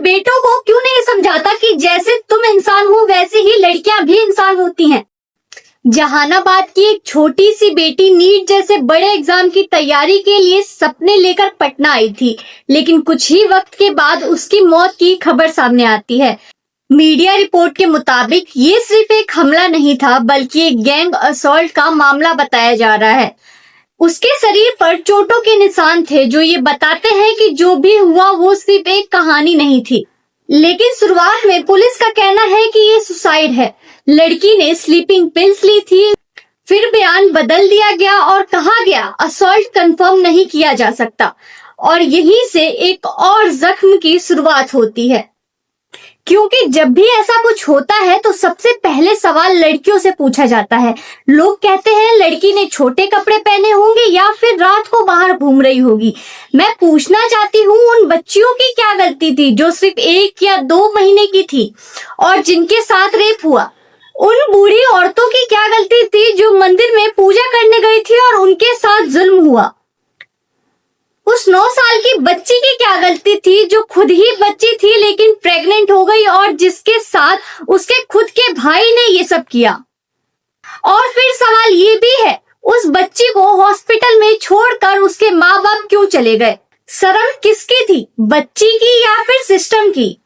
बेटों को क्यों नहीं समझाता कि जैसे तुम इंसान हो वैसे ही लड़कियां भी इंसान होती हैं। जहानाबाद की एक छोटी सी बेटी नीट जैसे बड़े एग्जाम की तैयारी के लिए सपने लेकर पटना आई थी, लेकिन कुछ ही वक्त के बाद उसकी मौत की खबर सामने आती है। मीडिया रिपोर्ट के मुताबिक ये सिर्फ एक हमला नहीं था, बल्कि एक गैंग असॉल्ट का मामला बताया जा रहा है। उसके शरीर पर चोटों के निशान थे, जो ये बताते हैं कि जो भी हुआ वो सिर्फ एक कहानी नहीं थी। लेकिन शुरुआत में पुलिस का कहना है कि ये सुसाइड है। लड़की ने स्लीपिंग पिल्स ली थी, फिर बयान बदल दिया गया और कहा गया असॉल्ट कंफर्म नहीं किया जा सकता। और यहीं से एक और जख्म की शुरुआत होती है, क्योंकि जब भी ऐसा कुछ होता है तो सबसे पहले सवाल लड़कियों से पूछा जाता है। लोग कहते हैं लड़की ने छोटे कपड़े पहने होंगे या फिर रात को बाहर घूम रही होगी। मैं पूछना चाहती हूँ उन बच्चियों की क्या गलती थी जो सिर्फ 1 या 2 महीने की थी और जिनके साथ रेप हुआ। उन बूढ़ी औरतों की क्या गलती थी जो मंदिर में पूजा करने गई थी और उनके साथ जुल्म हुआ। उस 9 साल की बच्ची की क्या गलती थी जो खुद ही बच्ची थी लेकिन प्रेग्नेंट हो गई और जिसके साथ उसके खुद के भाई ने ये सब किया। और फिर सवाल ये भी है, उस बच्ची को हॉस्पिटल में छोड़कर उसके माँ बाप क्यों चले गए? शर्म किसकी थी, बच्ची की या फिर सिस्टम की?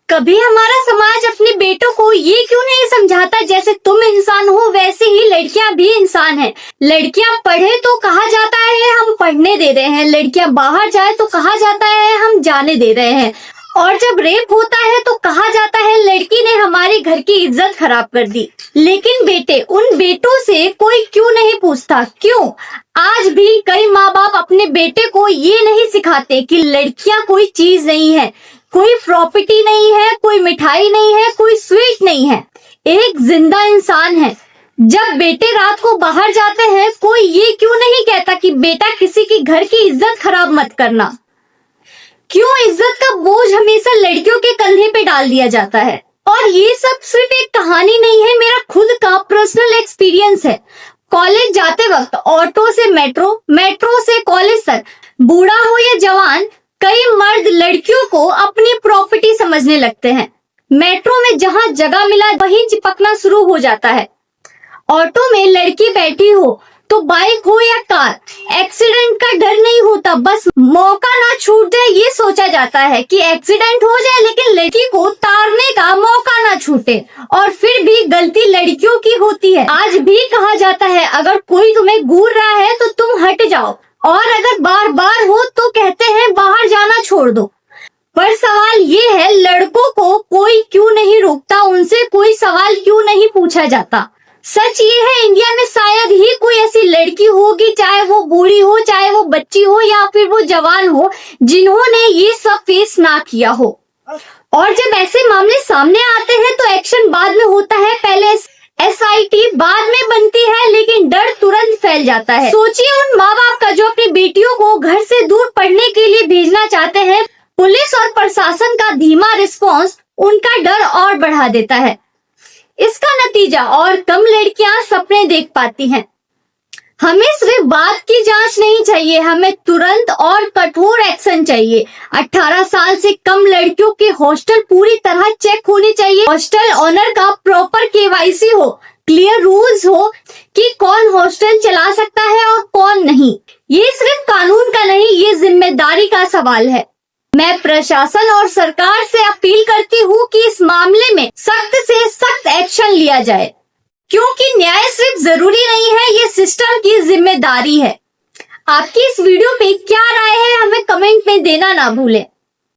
कभी हमारा समाज अपने बेटों को ये क्यों नहीं समझाता जैसे तुम इंसान हो वैसे ही लड़कियां भी इंसान हैं। लड़कियां पढ़े तो कहा जाता है हम पढ़ने दे रहे हैं, लड़कियां बाहर जाए तो कहा जाता है हम जाने दे रहे हैं, और जब रेप होता है तो कहा जाता है लड़की ने हमारे घर की इज्जत खराब कर दी। लेकिन बेटे, उन बेटों से कोई क्यों नहीं पूछता? क्यों आज भी कई माँ बाप अपने बेटे को ये नहीं सिखाते कि लड़कियां कोई चीज नहीं है, कोई प्रॉपर्टी नहीं है, कोई मिठाई नहीं है, कोई स्वीट नहीं है, एक जिंदा इंसान है। जब बेटे रात को बाहर जाते हैं कोई ये क्यों नहीं कहता कि बेटा किसी की घर की इज्जत खराब मत करना? क्यों इज्जत का बोझ हमेशा लड़कियों के कंधे पे डाल दिया जाता है? और ये सब सिर्फ एक कहानी नहीं है, मेरा खुद का पर्सनल एक्सपीरियंस है। कॉलेज जाते वक्त ऑटो से मेट्रो, मेट्रो से कॉलेज तक, बूढ़ा हो या जवान, कई मर्द लड़कियों को अपनी प्रॉपर्टी समझने लगते हैं। मेट्रो में जहां जगह मिला वहीं चिपकना शुरू हो जाता है। ऑटो में लड़की बैठी हो तो बाइक हो या कार, एक्सीडेंट का डर नहीं होता, बस मौका ना छूट जाए ये सोचा जाता है कि एक्सीडेंट हो जाए लेकिन लड़की को तारने का मौका ना छूटे। और फिर भी गलती लड़कियों की होती है। आज भी कहा जाता है अगर कोई तुम्हें घूर रहा है तो तुम हट जाओ, और अगर बार बार हो तो कहते हैं बाहर जाना छोड़ दो। पर सवाल ये है, लड़कों को कोई क्यों नहीं रोकता, उनसे कोई सवाल क्यों नहीं पूछा जाता? सच ये है, इंडिया में शायद ही कोई ऐसी लड़की होगी, चाहे वो बूढ़ी हो, चाहे वो बच्ची हो या फिर वो जवान हो, जिन्होंने ये सब फेस ना किया हो। और जब ऐसे मामले सामने आते हैं तो एक्शन बाद में होता है, पहले SIT बाद में बनती है, लेकिन डर तुरंत फैल जाता है। सोचिए उन माँ बाप का जो अपनी बेटियों को घर से दूर पढ़ने के लिए भेजना चाहते हैं। पुलिस और प्रशासन का धीमा रिस्पॉन्स उनका डर और बढ़ा देता है। इसका नतीजा और कम लड़कियां सपने देख पाती हैं। हमें सिर्फ बात की जांच नहीं चाहिए, हमें तुरंत और कठोर एक्शन चाहिए। 18 साल से कम लड़कियों के हॉस्टल पूरी तरह चेक होने चाहिए। हॉस्टल ओनर का प्रॉपर KYC हो, क्लियर रूल्स हो कि कौन हॉस्टल चला सकता है और कौन नहीं। ये सिर्फ कानून का नहीं, ये जिम्मेदारी का सवाल है। मैं प्रशासन और सरकार से अपील करती हूँ कि इस मामले में सख्त से सख्त एक्शन लिया जाए, क्योंकि न्याय सिर्फ जरूरी नहीं है, ये सिस्टम की जिम्मेदारी है। आपकी इस वीडियो पे क्या राय है हमें कमेंट में देना ना भूलें।